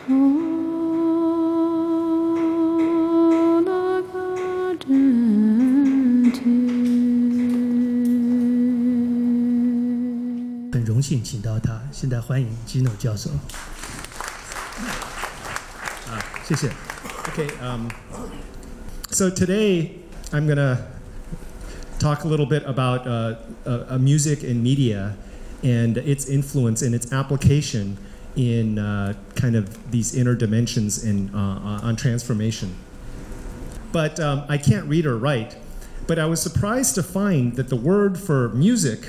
很荣幸请到他，现在欢迎 Gino 教授。谢谢。Okay, so today I'm going to talk a little bit about music and media and its influence and its application in kind of these inner dimensions in, on transformation. But I can't read or write, but I was surprised to find that the word for music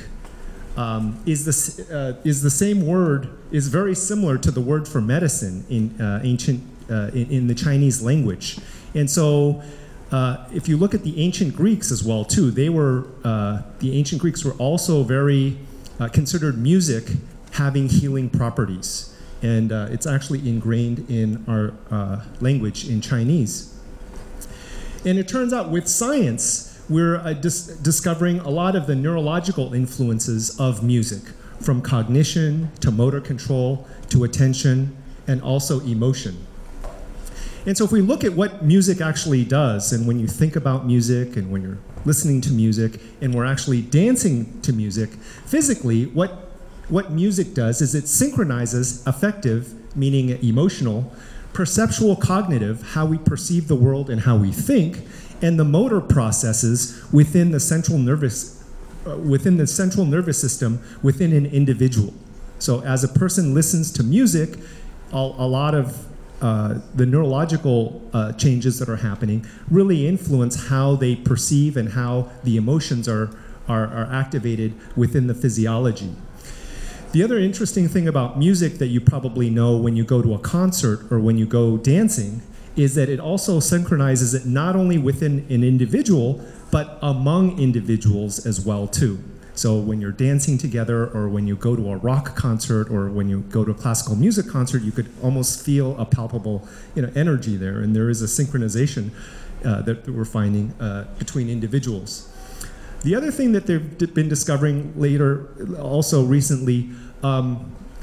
is the same word, is very similar to the word for medicine in ancient, in the Chinese language. And so if you look at the ancient Greeks as well too, they were, the ancient Greeks were also very, considered music having healing properties. And it's actually ingrained in our language in Chinese. And it turns out with science, we're discovering a lot of the neurological influences of music, from cognition to motor control to attention and also emotion. And so if we look at what music actually does, and when you think about music and when you're listening to music and we're actually dancing to music, physically what music does is it synchronizes affective, meaning emotional, perceptual cognitive, how we perceive the world and how we think, and the motor processes within the central nervous system within an individual. So as a person listens to music, a lot of the neurological changes that are happening really influence how they perceive and how the emotions are activated within the physiology. The other interesting thing about music that you probably know when you go to a concert or when you go dancing is that it also synchronizes it not only within an individual, but among individuals as well too. So when you're dancing together or when you go to a rock concert or when you go to a classical music concert, you could almost feel a palpable energy there, and there is a synchronization that we're finding between individuals. The other thing that they've been discovering later, also recently,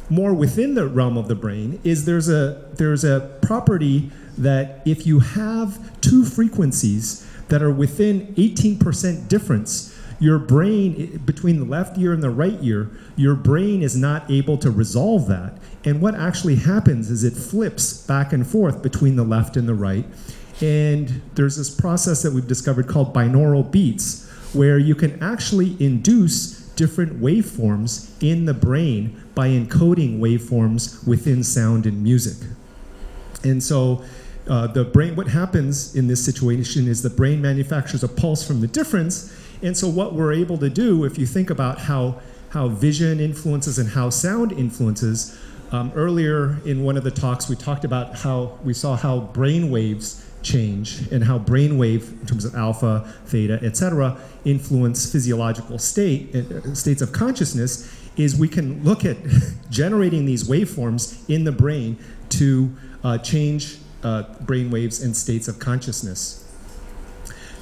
more within the realm of the brain, is there's a property that if you have two frequencies that are within 18% difference, your brain, between the left ear and the right ear, your brain is not able to resolve that. And what actually happens is it flips back and forth between the left and the right. And there's this process that we've discovered called binaural beats, where you can actually induce different waveforms in the brain by encoding waveforms within sound and music. And so the brain, what happens in this situation is the brain manufactures a pulse from the difference. And so what we're able to do, if you think about how vision influences and how sound influences, earlier in one of the talks we talked about how we saw how brain waves change and how brainwave, in terms of alpha, theta, etc., influence physiological states of consciousness, is we can look at generating these waveforms in the brain to change brainwaves and states of consciousness.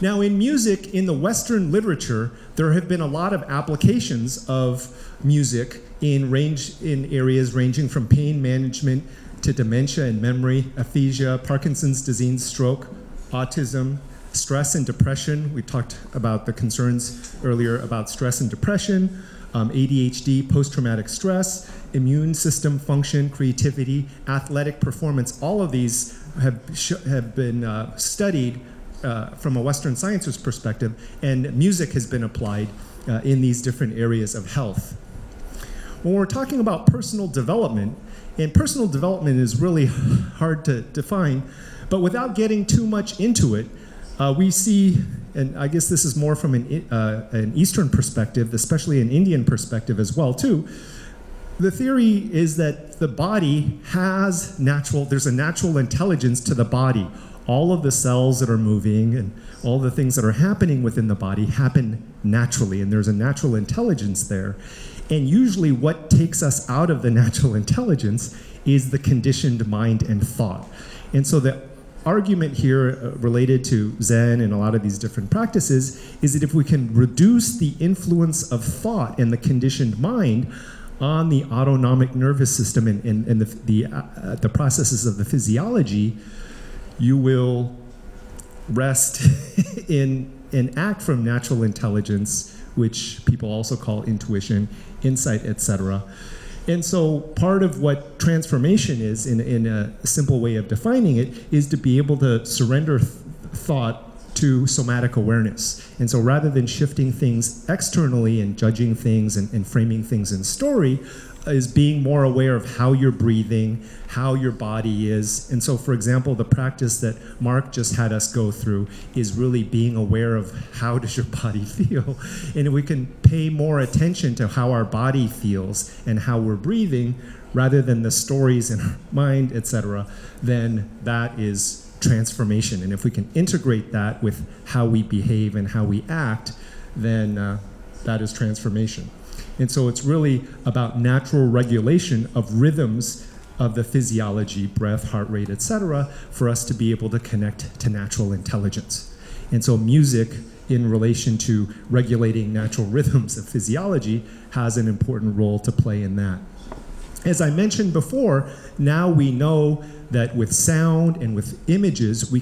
Now in music, in the Western literature, there have been a lot of applications of music in areas ranging from pain management to dementia and memory, aphasia, Parkinson's disease, stroke, autism, stress and depression. We talked about the concerns earlier about stress and depression, ADHD, post-traumatic stress, immune system function, creativity, athletic performance. All of these have been studied from a Western science's perspective, and music has been applied in these different areas of health. When we're talking about personal development, and personal development is really hard to define, but without getting too much into it, we see, and I guess this is more from an Eastern perspective, especially an Indian perspective as well too, the theory is that the body has there's a natural intelligence to the body. All of the cells that are moving and all the things that are happening within the body happen naturally, and there's a natural intelligence there. And usually what takes us out of the natural intelligence is the conditioned mind and thought. And so the argument here related to Zen and a lot of these different practices is that if we can reduce the influence of thought and the conditioned mind, on the autonomic nervous system and the processes of the physiology, you will rest and act from natural intelligence, which people also call intuition, insight, etc. And so part of what transformation is, in a simple way of defining it, is to be able to surrender thought to somatic awareness. And so rather than shifting things externally and judging things and framing things in story, is being more aware of how you're breathing, how your body is. And so, for example, the practice that Mark just had us go through is really being aware of how does your body feel. And if we can pay more attention to how our body feels and how we're breathing, rather than the stories in our mind, etc., then that is transformation. And if we can integrate that with how we behave and how we act, then that is transformation. And so it's really about natural regulation of rhythms of the physiology, breath, heart rate, etc., for us to be able to connect to natural intelligence. And so music, in relation to regulating natural rhythms of physiology, has an important role to play in that. As I mentioned before, now we know that with sound and with images, we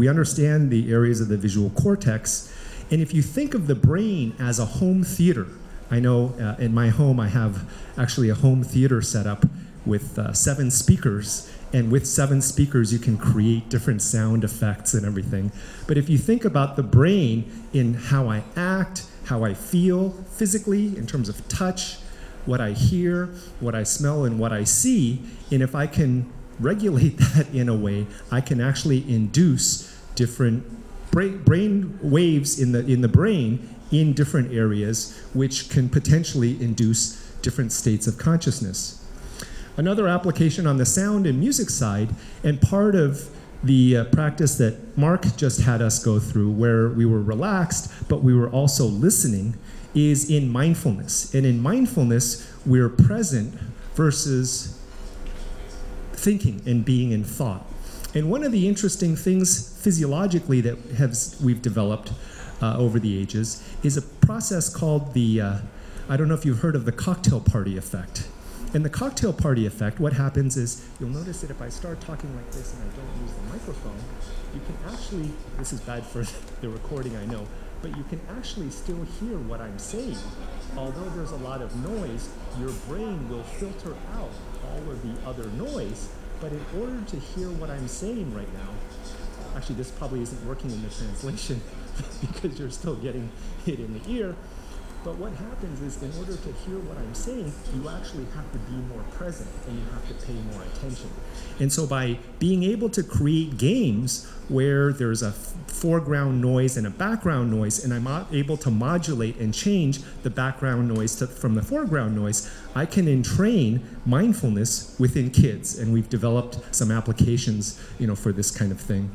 understand the areas of the visual cortex. And if you think of the brain as a home theater, I know in my home I have actually a home theater set up with 7 speakers, and with 7 speakers you can create different sound effects and everything. But if you think about the brain in how I act, how I feel physically in terms of touch, what I hear, what I smell, and what I see, and if I can regulate that in a way, I can actually induce different brain waves in the brain in different areas, which can potentially induce different states of consciousness. Another application on the sound and music side, and part of the practice that Mark just had us go through, where we were relaxed, but we were also listening, is in mindfulness. And in mindfulness, we're present versus thinking and being in thought. And one of the interesting things physiologically that we've developed over the ages is a process called the, I don't know if you've heard of the cocktail party effect. In the cocktail party effect, what happens is, you'll notice that if I start talking like this and I don't use the microphone, you can actually, this is bad for the recording, I know, but you can actually still hear what I'm saying. Although there's a lot of noise, your brain will filter out all of the other noise, but in order to hear what I'm saying right now, actually this probably isn't working in the translation because you're still getting it in the ear, but what happens is, in order to hear what I'm saying, you actually have to be more present and you have to pay more attention. And so by being able to create games where there's a foreground noise and a background noise, and I'm able to modulate and change the background noise from the foreground noise, I can entrain mindfulness within kids. And we've developed some applications, for this kind of thing.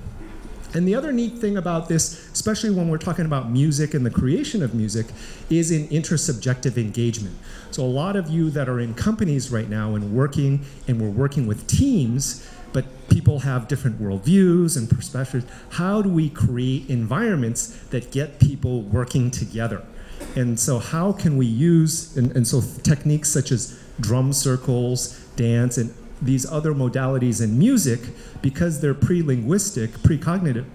And the other neat thing about this, especially when we're talking about music and the creation of music, is in intersubjective engagement. So a lot of you that are in companies right now and we're working with teams, but people have different worldviews and perspectives. How do we create environments that get people working together? And so how can we use, and so techniques such as drum circles, dance, and these other modalities in music, because they're pre-linguistic, pre-cognitive,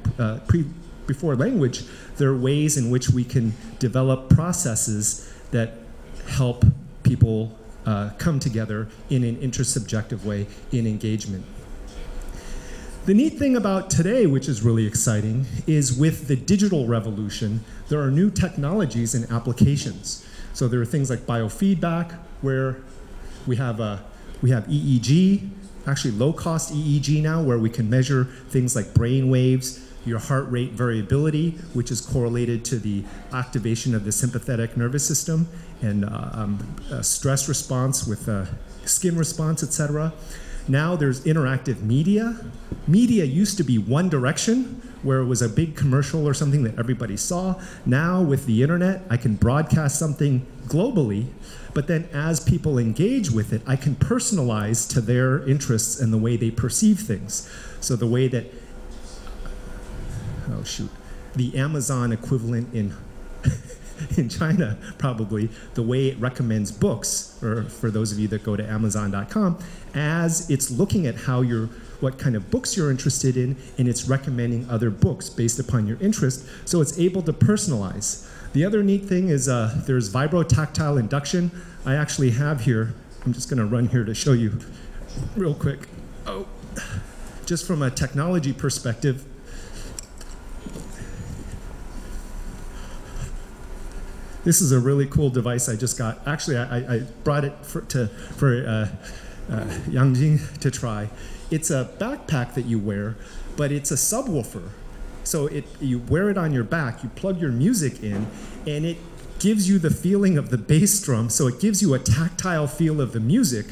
before language, there are ways in which we can develop processes that help people come together in an intersubjective way in engagement. The neat thing about today, which is really exciting, is with the digital revolution, there are new technologies and applications. So there are things like biofeedback, where we have EEG, actually low-cost EEG now, where we can measure things like brain waves, your heart rate variability, which is correlated to the activation of the sympathetic nervous system, and stress response with skin response, etc. Now there's interactive media. Media used to be one direction, where it was a big commercial or something that everybody saw. Now with the internet, I can broadcast something globally, but then as people engage with it, I can personalize to their interests and the way they perceive things. So the way that, the Amazon equivalent in in China, probably, the way it recommends books, or for those of you that go to Amazon.com, as it's looking at what kind of books you're interested in, and it's recommending other books based upon your interest, so it's able to personalize. The other neat thing is there's Vibrotactile Induction. I actually have here, I'm just going to run here to show you real quick. Oh, just from a technology perspective, this is a really cool device I just got. Actually, I brought it for Yangjing to try. It's a backpack that you wear, but it's a subwoofer. So you wear it on your back, you plug your music in, and it gives you the feeling of the bass drum, so it gives you a tactile feel of the music,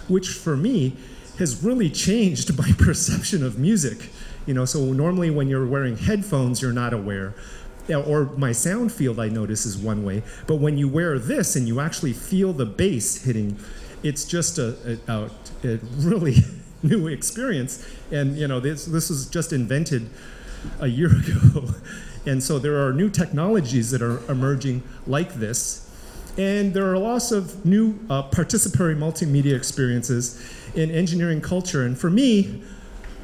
which for me has really changed my perception of music. So normally when you're wearing headphones, you're not aware. Or my sound field, I notice, is one way. But when you wear this and you actually feel the bass hitting, it's just a really new experience. And this was just invented a year ago. And so there are new technologies that are emerging like this. And there are lots of new participatory multimedia experiences in engineering culture. And for me,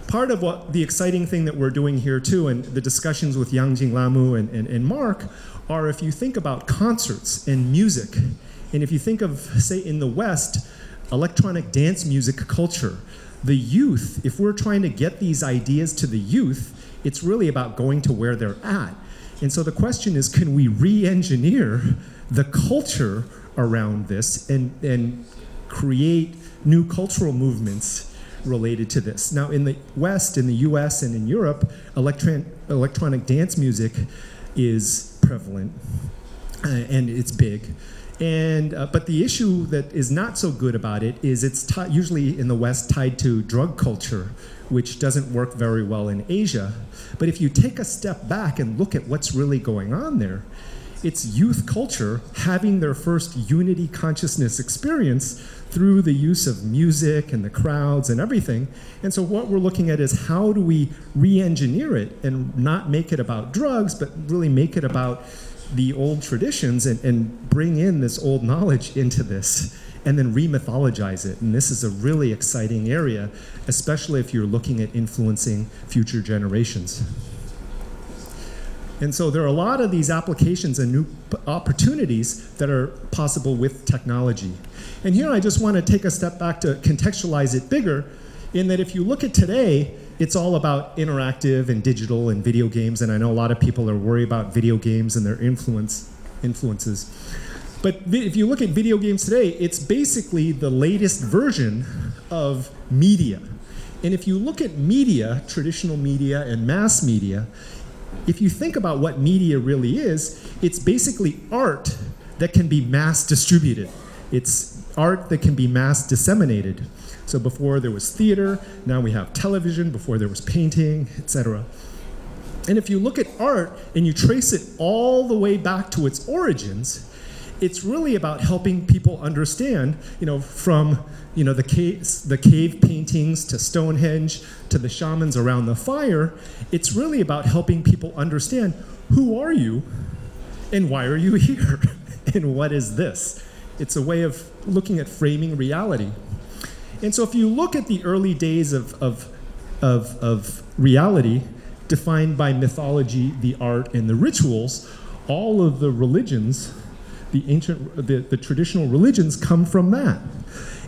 part of what the exciting thing that we're doing here too, and the discussions with Yangjing Lamu and Mark, are if you think about concerts and music, and if you think of, say, in the West, electronic dance music culture, the youth, if we're trying to get these ideas to the youth, it's really about going to where they're at. And so the question is, can we re-engineer the culture around this and create new cultural movements related to this? Now, in the West, in the US, and in Europe, electronic dance music is prevalent, and it's big. But the issue that is not so good about it is it's usually in the West tied to drug culture, which doesn't work very well in Asia. But if you take a step back and look at what's really going on there, it's youth culture having their first unity consciousness experience through the use of music and the crowds and everything. And so what we're looking at is how do we re-engineer it and not make it about drugs, but really make it about the old traditions and bring in this old knowledge into this and then re-mythologize it. And this is a really exciting area, especially if you're looking at influencing future generations. And so there are a lot of these applications and new opportunities that are possible with technology. And here I just want to take a step back to contextualize it bigger, in that if you look at today, it's all about interactive and digital and video games, and I know a lot of people are worried about video games and their influences. But if you look at video games today, it's basically the latest version of media. And if you look at media, traditional media and mass media, if you think about what media really is, it's basically art that can be mass distributed. It's art that can be mass disseminated. So before there was theater, now we have television, before there was painting, etc. And if you look at art and you trace it all the way back to its origins, it's really about helping people understand, from the cave paintings to Stonehenge to the shamans around the fire. It's really about helping people understand, who are you and why are you here and what is this? It's a way of looking at framing reality. And so if you look at the early days of reality, defined by mythology, the art, and the rituals, all of the religions, the traditional religions come from that.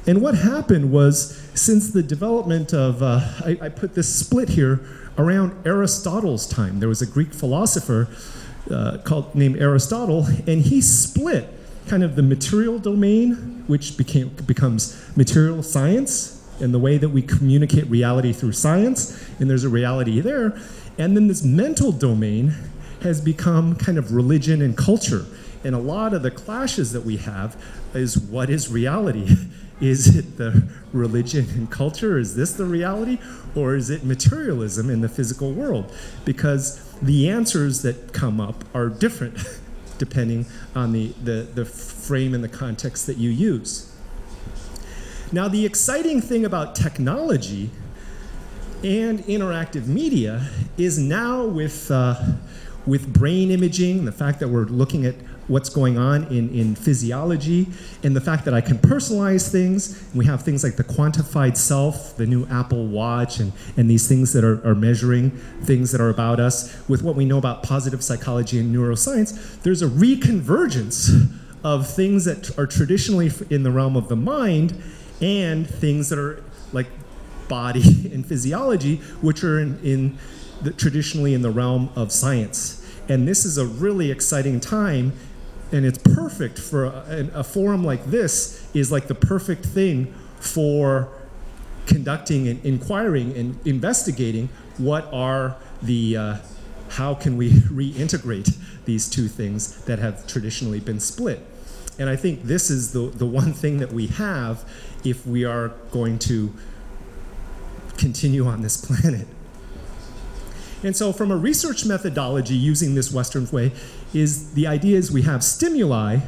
And what happened was, since the development of, I put this split here, around Aristotle's time, there was a Greek philosopher named Aristotle, and he split kind of the material domain, which becomes material science, and the way that we communicate reality through science, and there's a reality there. And then this mental domain has become kind of religion and culture. And a lot of the clashes that we have is, what is reality? Is it the religion and culture? Is this the reality? Or is it materialism in the physical world? Because the answers that come up are different depending on the frame and the context that you use. Now, the exciting thing about technology and interactive media is now with brain imaging, the fact that we're looking at what's going on in physiology, and the fact that I can personalize things. We have things like the quantified self, the new Apple Watch, and these things that are measuring things that are about us. With what we know about positive psychology and neuroscience, there's a reconvergence of things that are traditionally in the realm of the mind and things that are like body and physiology, which are traditionally in the realm of science. And this is a really exciting time, and it's perfect for a forum like this is like the perfect thing for conducting and inquiring and investigating what are the, how can we reintegrate these two things that have traditionally been split. And I think this is the one thing that we have if we are going to continue on this planet. And so from a research methodology using this Western way is the idea is we have stimuli,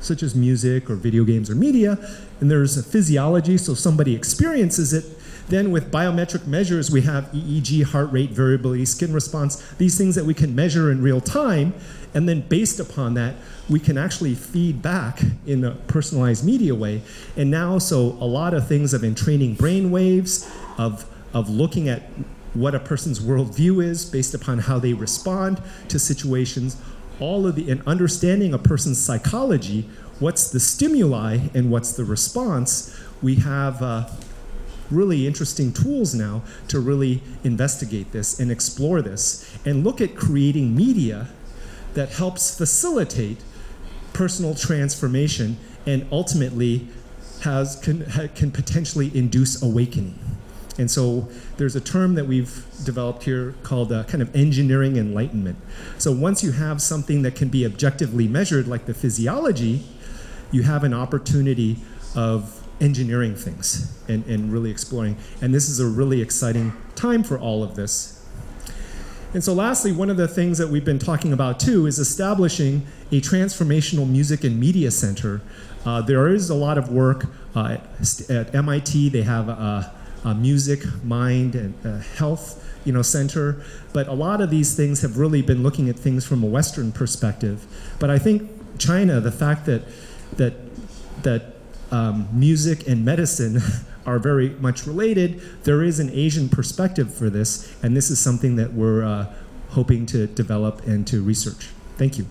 such as music or video games or media, and there's a physiology, so somebody experiences it. Then with biometric measures, we have EEG, heart rate, variability, skin response, these things that we can measure in real time, and then based upon that, we can actually feed back in a personalized media way. And now, so a lot of things of entraining brain waves, of looking at what a person's worldview is based upon how they respond to situations, and understanding a person's psychology, what's the stimuli and what's the response. We have really interesting tools now to really investigate this and explore this and look at creating media that helps facilitate personal transformation and ultimately can potentially induce awakening. And so there's a term that we've developed here called kind of engineering enlightenment. So once you have something that can be objectively measured, like the physiology, you have an opportunity of engineering things and really exploring. And this is a really exciting time for all of this. And so lastly, one of the things that we've been talking about too is establishing a transformational music and media center. There is a lot of work at MIT. They have a music, mind, and health center. But a lot of these things have really been looking at things from a Western perspective. But I think China, the fact that music and medicine are very much related, there is an Asian perspective for this, and this is something that we're hoping to develop and to research. Thank you.